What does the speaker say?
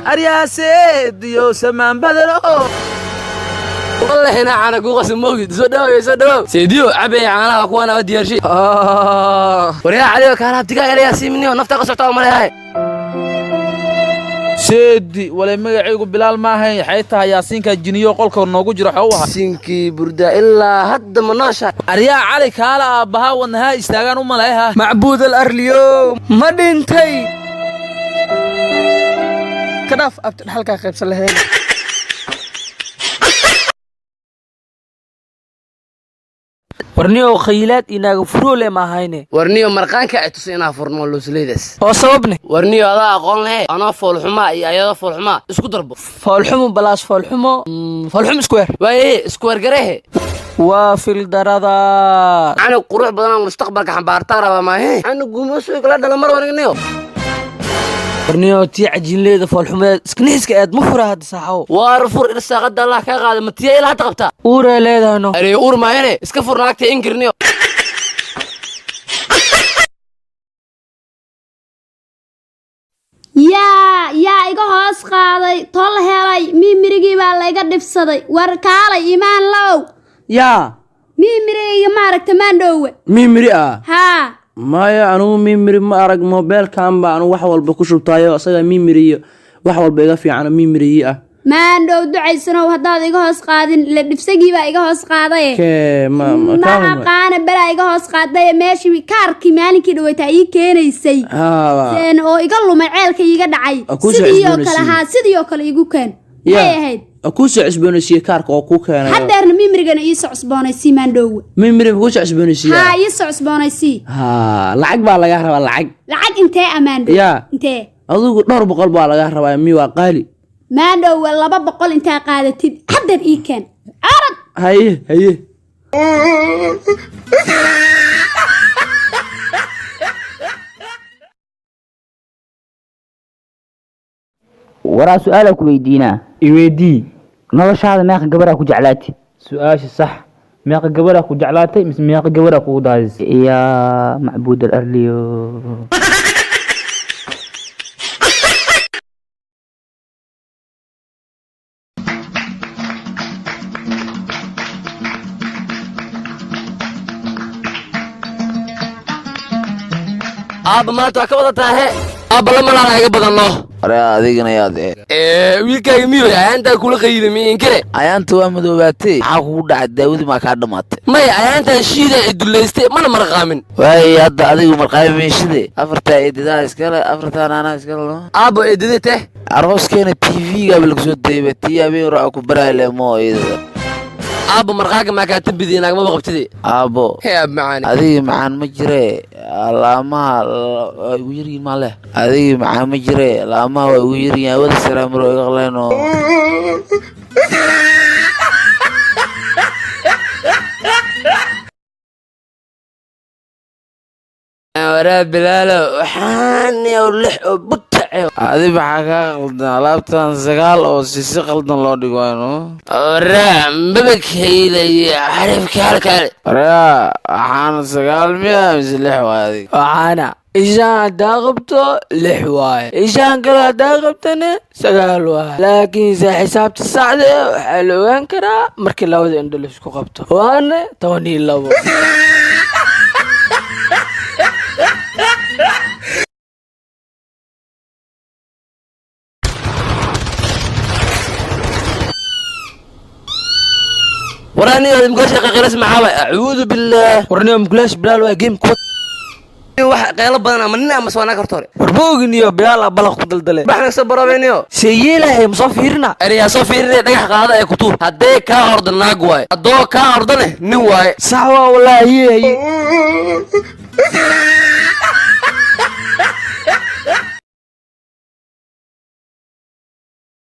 أرياسيد يو سمان بدلو والله هنا أنا قوس موجود صدق سيديو عبي أنا أخوانا ودي هالشيء وريا عليك أنا بتجا يا ياسميني ونفتح قصة عمري هاي سيدي ولا مجاعيق بلال ما هي حيتها ياسين كجنيو قولك ونوجو جرحوها سينكي بردا إلا هد مناشة أريا عليك هلا أبها ونها يستاجن وملاها معبود الأرليو ما دينتي كناف أبتن حلقة خيب سلهين warniyo khaylaad inaaga furole ma hayne warniyo marqaanka ay tusina furno loosleedas oo sababne warniyo ada aqoon leh ana foolxuma iyo ayada foolxuma isku darbo foolxumo balaas foolxumo square way square garehe waa fil darada ana qurux badan mustaqbalka xambaarta raba ma he ana guumayso kala dhala mar warignayo warniyo tii cajiinleeda foolxumeed iskniiska aad ma fura hadda saaxo waar fur irsaaqada Allah ka qaada matiya ila taqabta uura leedahno aree uur ma hele iska furnaagta inkirniyo yaa iga hoos qaaday tol helay mimirigi baa la iga dhifsaday war kaalay imaan law yaa mimirigi ma aragta maandhowe mimiri haa maya anugu mimiri ma arag mobilkan baa anu wax walba ku shubtaayo asaga mimiri wax walba iga fiican mimiri maandhow ducaysanow haddaad iga hoos qaadin la dhifsagii baa iga hoos qaaday ma aqaana balaa iga hoos qaaday meeshii kaarkii maalinkii dhawayta ii keenaysay oo iga lumay ceelka iga dhacay sidii oo kale igu keen maxay ahayd ku soo cusboonaysiye kaarka oo ku keenay hadeerna mimirigana ii soo cusboonaysi maandhow mimiri ku soo cusboonaysiye haa ii soo cusboonaysi lacag baa laga rabaa lacag intee amaandhow intee adigu 200 baa laga rabaa mi waa qaali maandhow 200 inta qaadatid hadeer ii keen arad haye waraa su'aal ku weydiina iweydii noloshaada meeqa gabar ku jeclaatay su'aasha sax meeqa gabar ku jeclaatay mise meeqa gabar ku daadisay ya macbuud al-arliyo ما تأكل تاه لما لا يجيب بدنه أريا أديكنا يا ده ويلك يميل أنت كل خير مين كره أنت وامدوباتي حقود عداود ما كان مات ما أنت الشيء الدلستي ما مرقامن وهي هذا أديك مرقام من شدة أفرتا إددا إسكالا أفرتا أنا إسكالا أبو إددته أروس كان تي قبل كسود تي أبي رأكو براي مو إذا أبو مرقاك ما كانت بدينك ما بقبتدي أبو هي معاني هذه معان مجرى لا ما ويري ماله هذه معان مجرى لا ما ويري أول سلام روي غلانو ورا بلال وحاني ولح وبط هذه بحاجة قلنا لابتن زغال أو سيسي قلنا الله دقوانو رام ببك هيلي عارف كالكال ريا حان زغال ميا مزلح وهذه وحانا إيشان داغبتو لحواي إيشان كلا داغبتنا سغال واي لكن إذا حسابت السعدة حلوين كرا مركي لاوذي اندلس كو قبتو وانا توني اللو وراني مقاش غير اسمع اعوذ بالله وراني مقلاش بلال waa game كود wax qeylo badan ama nin ama soo nakartore warboogniyo biyala balaq ku daldale baxna sabarabeyniyo sheeyelahay ma soo fiirina ariya soo fiirina dhagax qaada ee kutub hadee ka ordan naag waay adoo ka ordane nin waay sax waa wallahi